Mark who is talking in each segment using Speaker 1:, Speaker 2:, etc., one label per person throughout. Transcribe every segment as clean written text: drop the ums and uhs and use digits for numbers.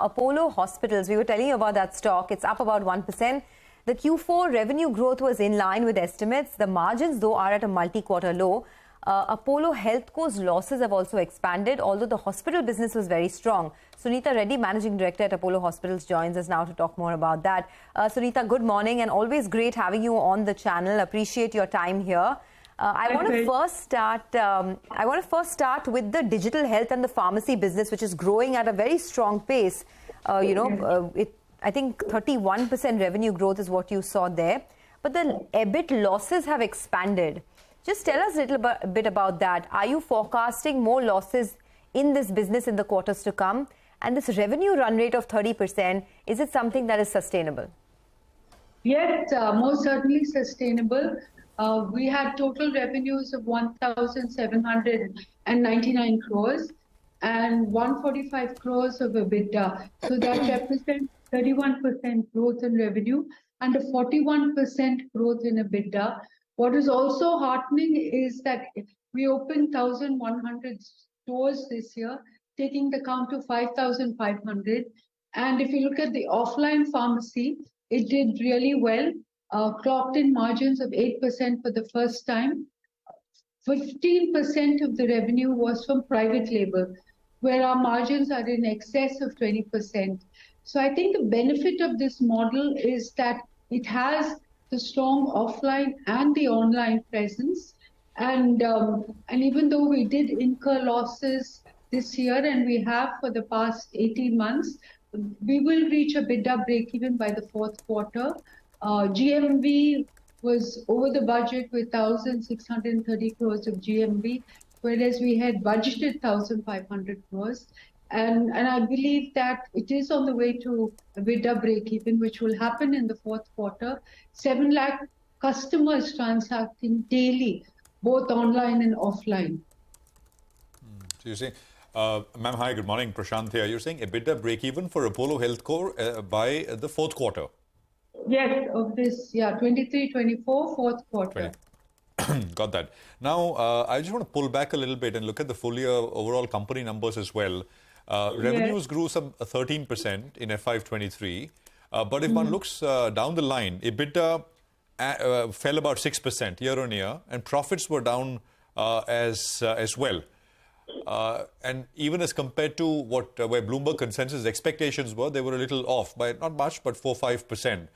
Speaker 1: Apollo Hospitals. We were telling you about that stock. It's up about 1%. The Q4 revenue growth was in line with estimates. The margins, though, are at a multi-quarter low. Apollo Healthco's losses have also expanded, although the hospital business was very strong. Suneeta Reddy, Managing Director at Apollo Hospitals, joins us now to talk more about that. Suneeta, good morning, and always great having you on the channel. Appreciate your time here. I want to first start with the digital health and the pharmacy business, which is growing at a very strong pace. I think 31% revenue growth is what you saw there. But the EBIT losses have expanded. Just tell us a little bit about that. Are you forecasting more losses in this business in the quarters to come? And this revenue run rate of 30%, is it something that is sustainable?
Speaker 2: Yes, most certainly sustainable. We had total revenues of 1,799 crores and 145 crores of EBITDA. So that represents 31% growth in revenue and a 41% growth in EBITDA. What is also heartening is that we opened 1,100 stores this year, taking the count to 5,500. And if you look at the offline pharmacy, it did really well, clocked in margins of 8% for the first time. 15% of the revenue was from private label, where our margins are in excess of 20%. So I think the benefit of this model is that it has the strong offline and the online presence. And even though we did incur losses this year, and we have for the past 18 months, we will reach a EBITDA break-even by the fourth quarter. GMV was over the budget with 1,630 crores of GMV, whereas we had budgeted 1,500 crores. And I believe that it is on the way to EBITDA break-even, which will happen in the fourth quarter. 7 lakh customers transacting daily, both online and offline.
Speaker 3: So you're saying, ma'am, hi, good morning, Prashant here. You're saying EBITDA break-even for Apollo Healthco by the fourth quarter?
Speaker 2: Yes, of this, 23-24, fourth quarter.
Speaker 3: Got that. Now, I just want to pull back a little bit and look at the full year overall company numbers as well. Revenues grew some 13% in FY23. But if one looks down the line, EBITDA fell about 6% year on year, and profits were down as well. And even as compared to where Bloomberg consensus expectations were, they were a little off by not much, but 4-5%.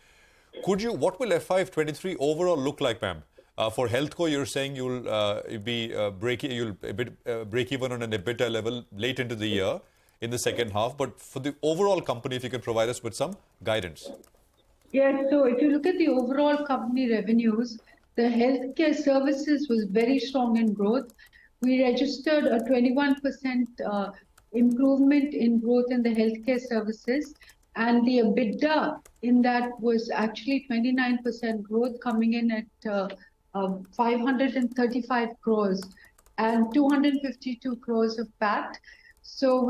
Speaker 3: What will FY23 overall look like, ma'am? For Healthco, you're saying you'll break even on an EBITDA level late into the year in the second half. But for the overall company, if you can provide us with some guidance.
Speaker 2: Yes, so if you look at the overall company revenues, the healthcare services was very strong in growth. We registered a 21% improvement in growth in the healthcare services, and the EBITDA in that was actually 29% growth, coming in at 535 crores and 252 crores of PAT. So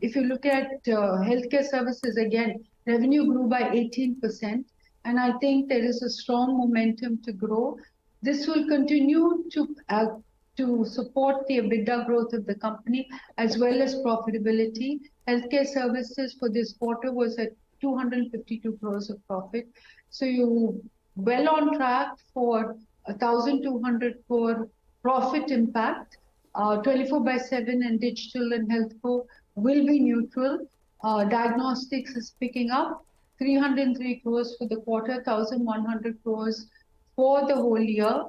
Speaker 2: if you look at healthcare services, again, revenue grew by 18%, and I think there is a strong momentum to grow. This will continue to support the EBITDA growth of the company as well as profitability. Healthcare services for this quarter was at 252 crores of profit. So you're well on track for 1,200 crore profit impact. 24/7 and digital and healthcare will be neutral. Diagnostics is picking up. 303 crores for the quarter, 1,100 crores for the whole year.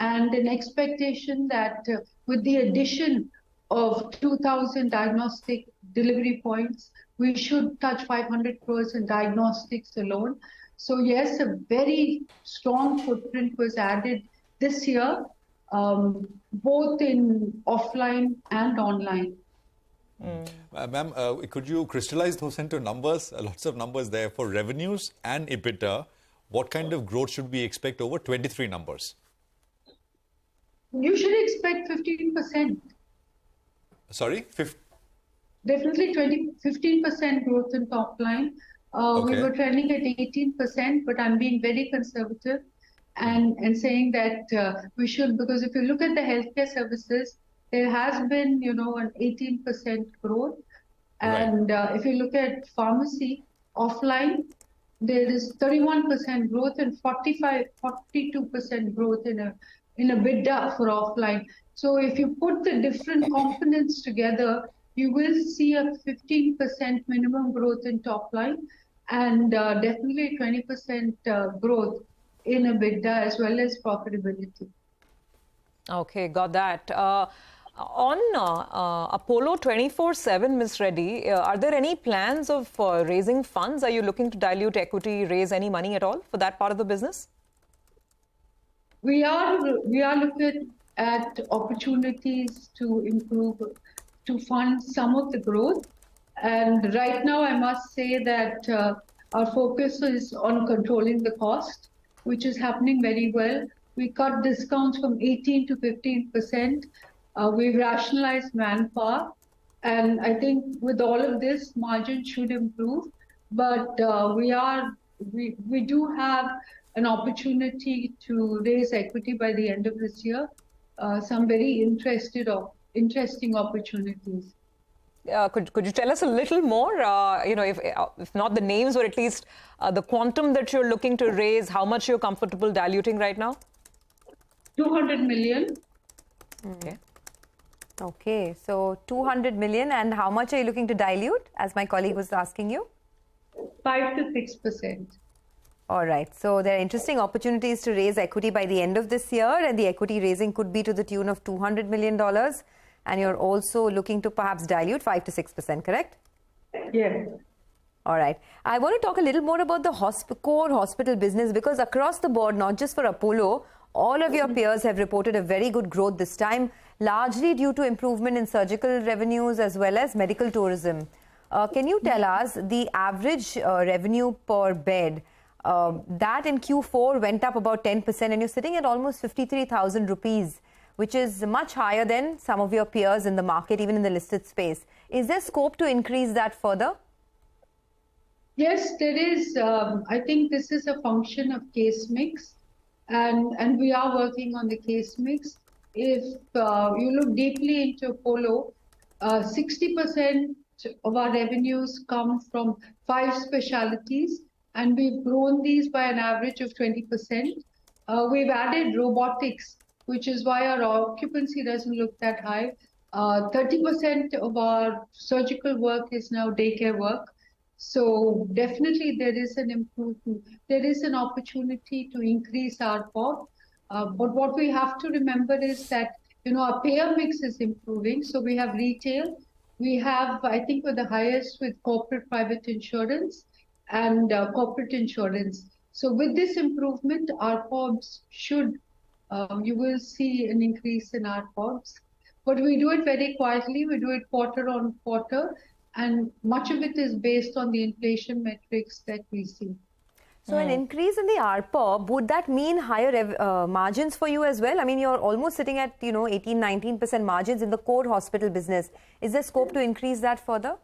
Speaker 2: And an expectation that with the addition of 2,000 diagnostic delivery points, we should touch 500 crores in diagnostics alone. So yes, a very strong footprint was added this year, both in offline and online.
Speaker 3: Ma'am, could you crystallize those into numbers? Lots of numbers there for revenues and EBITDA. What kind of growth should we expect over 23 numbers?
Speaker 2: You should expect 15%.
Speaker 3: Sorry?
Speaker 2: Definitely 15% growth in top line.
Speaker 3: Okay.
Speaker 2: We were trending at 18%, but I'm being very conservative and saying that we should, because if you look at the healthcare services, there has been, an 18% growth. And if you look at pharmacy, offline, there is 31% growth and 42% growth in a EBITDA for offline. So if you put the different components together, you will see a 15% minimum growth in top line and definitely 20% growth in EBITDA as well as profitability.
Speaker 4: Okay, got that. On Apollo 24/7, Ms. Reddy, are there any plans of raising funds? Are you looking to dilute equity, raise any money at all for that part of the business?
Speaker 2: We are looking at opportunities to improve, to fund some of the growth. And right now, I must say that our focus is on controlling the cost, which is happening very well. We cut discounts from 18 to 15%. We've rationalized manpower. And I think with all of this, margin should improve. But we do have an opportunity to raise equity by the end of this year. Some very interesting opportunities.
Speaker 4: Could you tell us a little more? If not the names, or at least the quantum that you're looking to raise, how much you're comfortable diluting right now?
Speaker 2: 200 million.
Speaker 4: Okay.
Speaker 1: Okay, so 200 million, and how much are you looking to dilute, as my colleague was asking you?
Speaker 2: 5 to 6%.
Speaker 1: All right, so there are interesting opportunities to raise equity by the end of this year, and the equity raising could be to the tune of $200 million. And you're also looking to perhaps dilute 5 to 6%, correct?
Speaker 2: Yes.
Speaker 1: All right. I want to talk a little more about the core hospital business, because across the board, not just for Apollo, all of your peers have reported a very good growth this time, largely due to improvement in surgical revenues as well as medical tourism. Can you tell us the average revenue per bed? That in Q4 went up about 10%, and you're sitting at almost 53,000 rupees, which is much higher than some of your peers in the market, even in the listed space. Is there scope to increase that further?
Speaker 2: Yes, there is. I think this is a function of case mix, and we are working on the case mix. If you look deeply into Apollo, 60% of our revenues come from 5 specialties, and we've grown these by an average of 20%. We've added robotics, which is why our occupancy doesn't look that high. 30% of our surgical work is now daycare work. So definitely there is an improvement. There is an opportunity to increase our ARPOB. But what we have to remember is that, our payer mix is improving. So we have retail. We have, I think, we're the highest with corporate private insurance and corporate insurance. So with this improvement, ARPOBs should, you will see an increase in ARPOBs. But we do it very quietly. We do it quarter on quarter. And much of it is based on the inflation metrics that we see.
Speaker 1: So an increase in the ARPOB, would that mean higher margins for you as well? I mean, you're almost sitting at, 18-19% margins in the core hospital business. Is there scope to increase that further?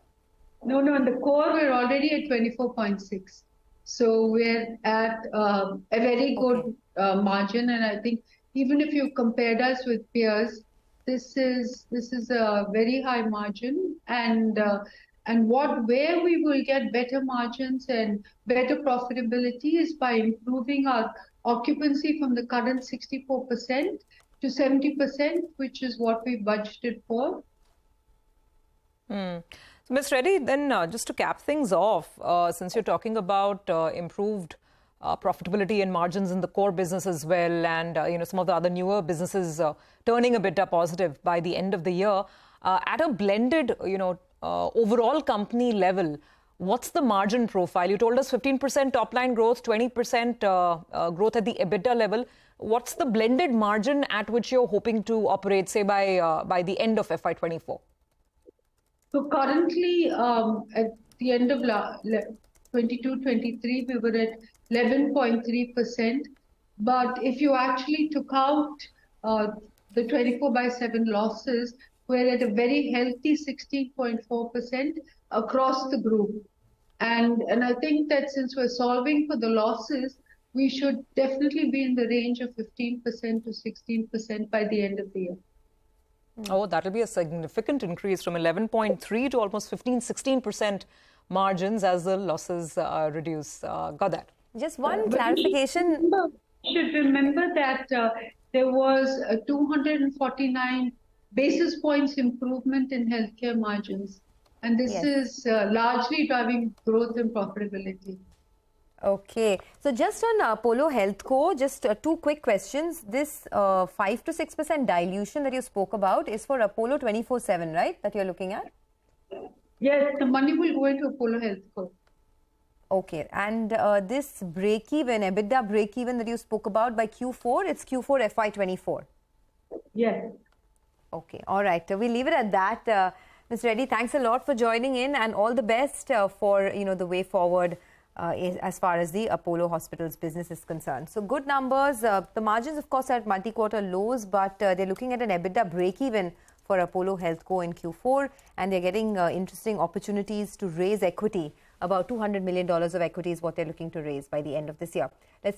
Speaker 2: No, in the core, we're already at 24.6. So we're at a very good margin. And I think even if you compared us with peers, this is a very high margin. And where we will get better margins and better profitability is by improving our occupancy from the current 64% to 70%, which is what we budgeted for.
Speaker 4: So, Ms. Reddy, then just to cap things off, since you're talking about improved profitability and margins in the core business as well, and some of the other newer businesses turning a bit positive by the end of the year, at a blended, overall company level, what's the margin profile? You told us 15% top line growth, 20% growth at the EBITDA level. What's the blended margin at which you're hoping to operate, say, by the end of FY24?
Speaker 2: So currently, at the end of 22-23, we were at 11.3%. But if you actually took out the 24/7 losses, we're at a very healthy 16.4% across the group. And I think that since we're solving for the losses, we should definitely be in the range of 15% to 16% by the end of the year.
Speaker 4: Oh, that'll be a significant increase from 11.3 to almost 15-16% margins as the losses reduce. Got that.
Speaker 1: Just one clarification.
Speaker 2: You should remember that there was a 249 basis points improvement in healthcare margins. And this is largely driving growth and profitability.
Speaker 1: Okay. So just on Apollo HealthCo, just two quick questions. This 5 to 6% dilution that you spoke about is for Apollo 24/7, right? That you're looking at?
Speaker 2: Yes, the money will go into Apollo HealthCo.
Speaker 1: Okay. And this break-even, EBITDA break-even that you spoke about by Q4, it's Q4 FY24.
Speaker 2: Yes.
Speaker 1: Okay. All right. We'll leave it at that. Ms. Reddy, thanks a lot for joining in, and all the best for the way forward as far as the Apollo Hospitals business is concerned. So good numbers. The margins, of course, are at multi-quarter lows, but they're looking at an EBITDA break-even for Apollo HealthCo in Q4, and they're getting interesting opportunities to raise equity. About $200 million of equity is what they're looking to raise by the end of this year. Let's